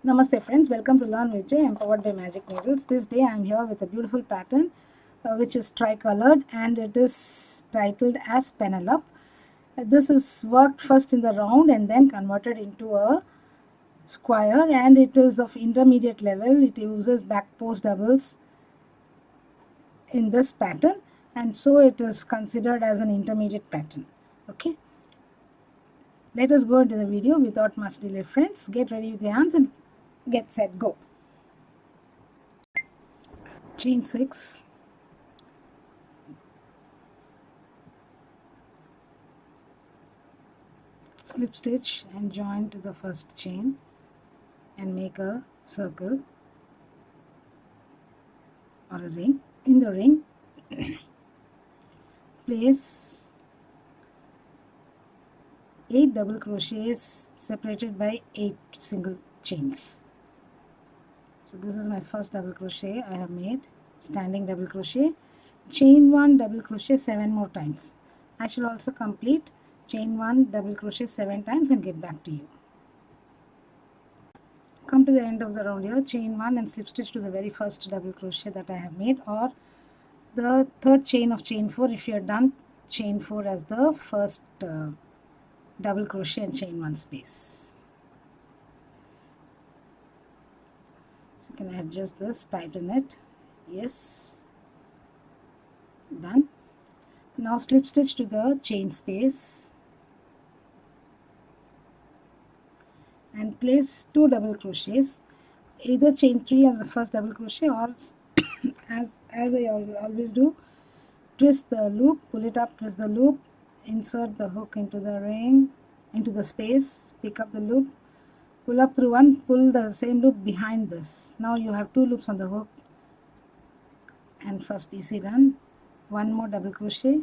Namaste friends, welcome to Learn with Jay, empowered by Magic Needles. This day I am here with a beautiful pattern which is tricolored and it is titled as Penelope. This is worked first in the round and then converted into a square, and it is of intermediate level. It uses back post doubles in this pattern, and so it is considered as an intermediate pattern. Okay, let us go into the video without much delay friends. Get ready with your hands and get set, go. Chain 6, slip stitch and join to the first chain and make a circle or a ring. In the ring place 8 double crochets separated by 8 single chains. So this is my first double crochet I have made, standing double crochet, chain 1 double crochet 7 more times. I shall also complete chain 1 double crochet 7 times and get back to you. Come to the end of the round here, chain 1 and slip stitch to the very first double crochet that I have made, or the third chain of chain 4 if you are done chain 4 as the first double crochet and chain 1 space. So you can adjust this, tighten it, yes, done. Now slip stitch to the chain space and place 2 double crochets, either chain 3 as the first double crochet or as I always do, twist the loop, pull it up, twist the loop, insert the hook into the ring, into the space, pick up the loop, pull up through one, pull the same loop behind this. Now you have 2 loops on the hook and first DC done. One more double crochet,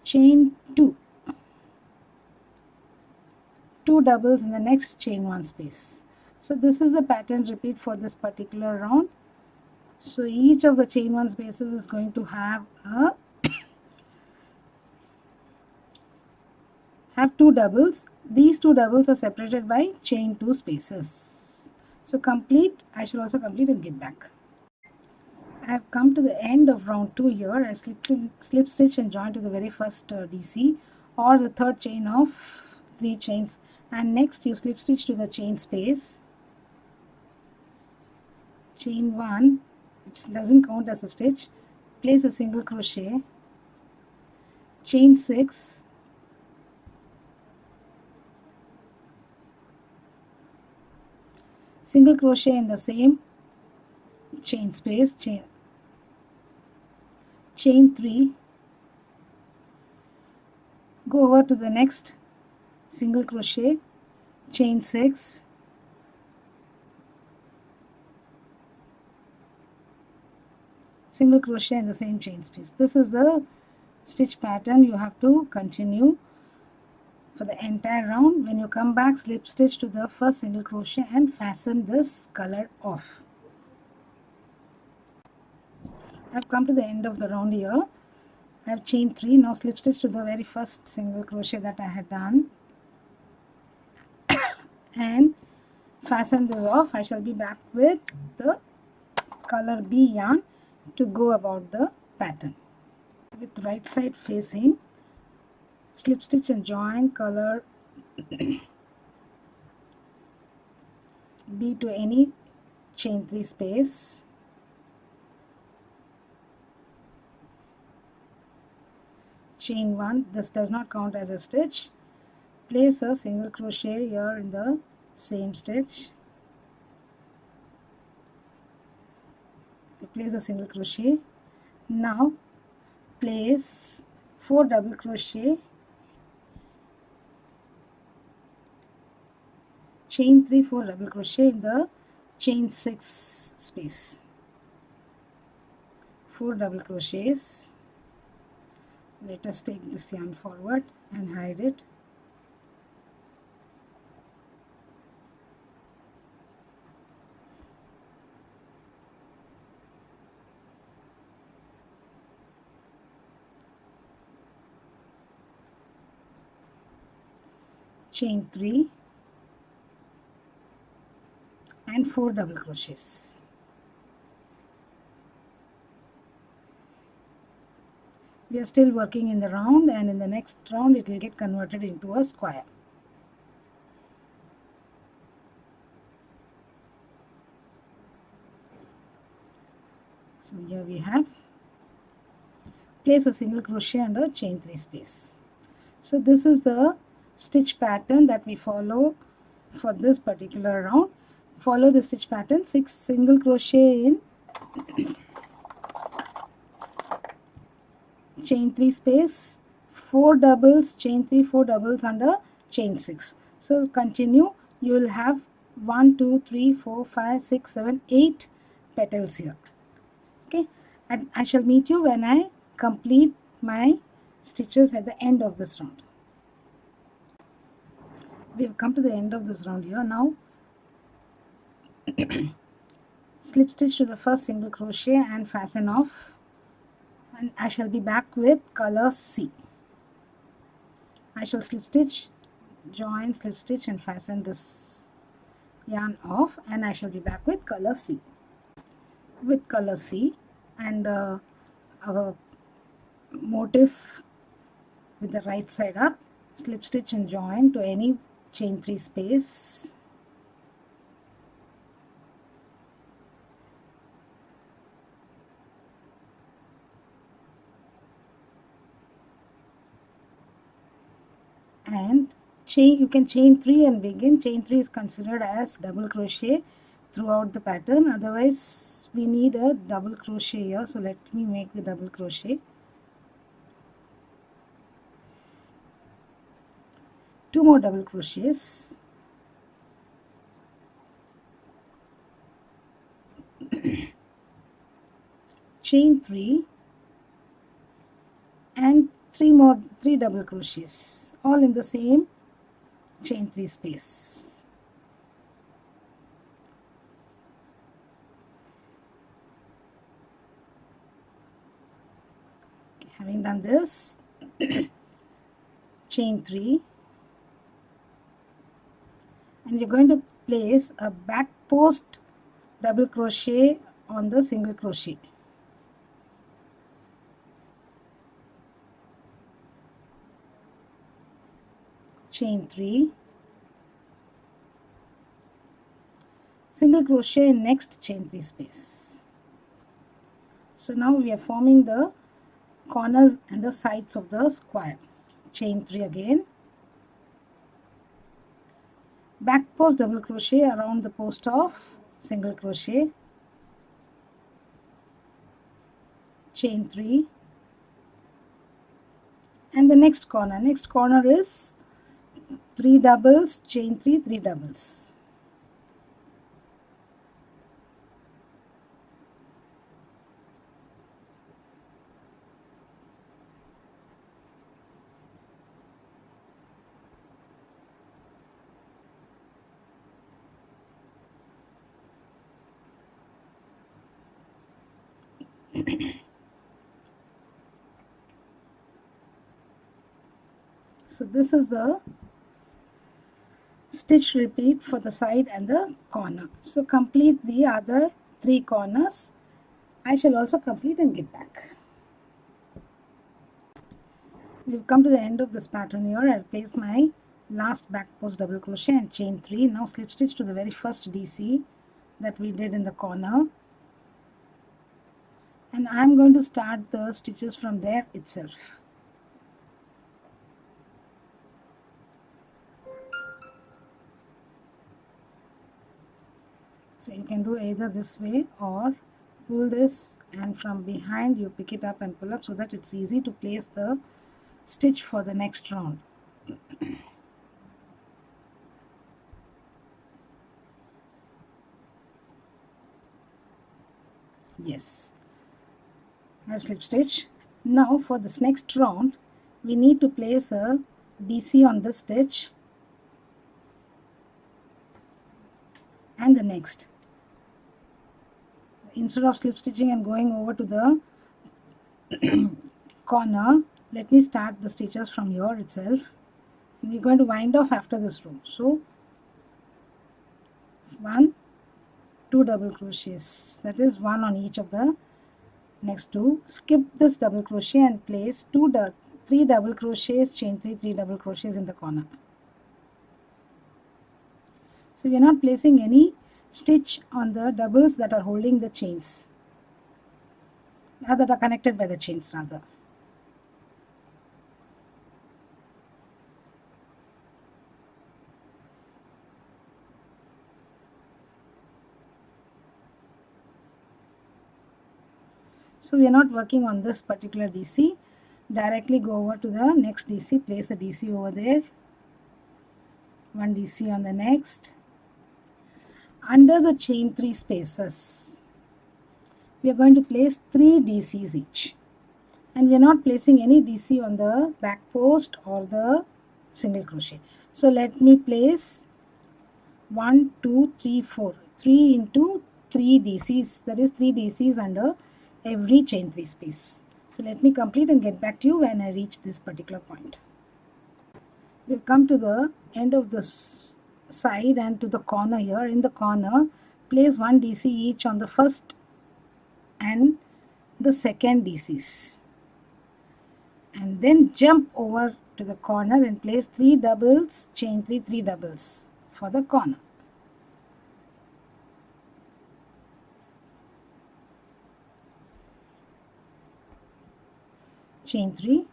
chain 2, 2 doubles in the next chain 1 space. So this is the pattern repeat for this particular round. So each of the chain 1 spaces is going to have 2 doubles. These 2 doubles are separated by chain 2 spaces. So complete, I shall also complete and get back. I have come to the end of round 2 here. I slip stitch and join to the very first DC or the third chain of 3 chains, and next you slip stitch to the chain space, chain 1, which doesn't count as a stitch, place a single crochet, chain 6, single crochet in the same chain space, chain 3, go over to the next single crochet, chain 6, single crochet in the same chain space. This is the stitch pattern you have to continue for the entire round. When you come back, slip stitch to the first single crochet and fasten this color off. I have come to the end of the round here. I have chain 3, now slip stitch to the very first single crochet that I had done and fasten this off. I shall be back with the color B yarn to go about the pattern. With right side facing, slip stitch and join color B to any chain 3 space, chain 1, this does not count as a stitch, place a single crochet here in the same stitch, place a single crochet, now place 4 double crochet, chain 3, 4 double crochet in the chain 6 space, 4 double crochets. Let us take this yarn forward and hide it. Chain 3, and 4 double crochets. We are still working in the round, and in the next round it will get converted into a square. So here we have, place a single crochet under chain 3 space. So this is the stitch pattern that we follow for this particular round. Follow the stitch pattern: 6 single crochet in chain 3 space, 4 doubles, chain 3, 4 doubles under chain 6. So continue. You will have 1, 2, 3, 4, 5, 6, 7, 8 petals here. Okay, and I shall meet you when I complete my stitches at the end of this round. We have come to the end of this round here. Now slip stitch to the first single crochet and fasten off, and I shall be back with color C. I shall slip stitch, join, slip stitch and fasten this yarn off, and I shall be back with color C. With color C and our motif with the right side up, slip stitch and join to any chain 3 space. And chain, you can chain 3 and begin. Chain 3 is considered as double crochet throughout the pattern, otherwise we need a double crochet here. So let me make the double crochet. 2 more double crochets, chain 3 and 3 double crochets, all in the same chain 3 space. Okay, having done this, chain 3, and you're going to place a back post double crochet on the single crochet. Chain 3, single crochet in next chain 3 space. So now we are forming the corners and the sides of the square. Chain 3 again, back post double crochet around the post of single crochet, chain 3, and the next corner is 3 doubles, chain 3, 3 doubles. So this is the stitch repeat for the side and the corner. So complete the other 3 corners. I shall also complete and get back. We've come to the end of this pattern here. I'll place my last back post double crochet and chain 3. Now slip stitch to the very first DC that we did in the corner, and I'm going to start the stitches from there itself. So you can do either this way or pull this and from behind you pick it up and pull up, so that it's easy to place the stitch for the next round. Yes, I have slip stitch. Now for this next round we need to place a DC on this stitch and the next. Instead of slip stitching and going over to the corner, let me start the stitches from here itself, and we're going to wind off after this row. So 1, 2 double crochets, that is 1 on each of the next 2. Skip this double crochet and place 3 double crochets, chain 3 double crochets in the corner. So we are not placing any stitch on the doubles that are holding the chains, that are connected by the chains rather. So we are not working on this particular DC. Directly go over to the next DC, place a DC over there, 1 DC on the next. Under the chain 3 spaces, we are going to place 3 DCs each, and we are not placing any DC on the back post or the single crochet. So let me place 1, 2, 3, 4, 3 into 3 DCs, that is 3 DCs under every chain 3 space. So let me complete and get back to you when I reach this particular point. We've come to the end of the side and to the corner here. In the corner, place 1 DC each on the first and the second DCs, and then jump over to the corner and place 3 doubles, chain 3 doubles for the corner. Chain 3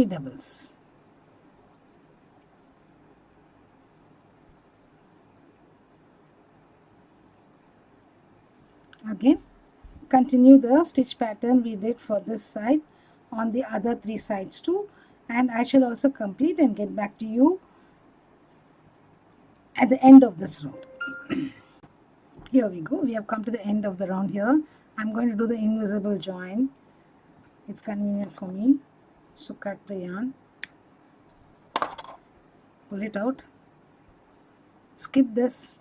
doubles. Again, continue the stitch pattern we did for this side on the other 3 sides too, and I shall also complete and get back to you at the end of this round. Here we go, we have come to the end of the round here. I'm going to do the invisible join. It's convenient for me. So cut the yarn, pull it out, skip this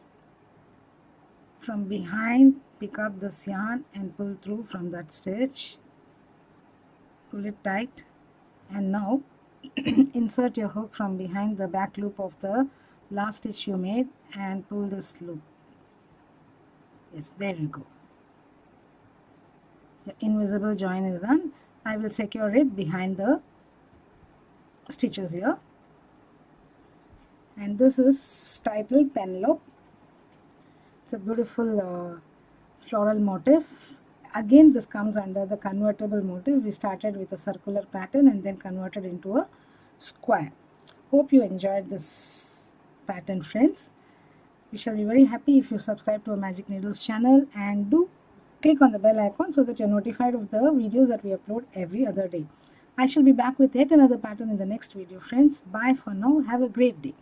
from behind, pick up this yarn and pull through from that stitch, pull it tight, and now insert your hook from behind the back loop of the last stitch you made and pull this loop. Yes, there you go. The invisible join is done. I will secure it behind the stitches here, and this is titled Penelope. It's a beautiful floral motif. Again, this comes under the convertible motif. We started with a circular pattern and then converted into a square. Hope you enjoyed this pattern, friends. We shall be very happy if you subscribe to our Magic Needles channel, and do click on the bell icon so that you're notified of the videos that we upload every other day. I shall be back with yet another pattern in the next video, friends. Bye for now. Have a great day.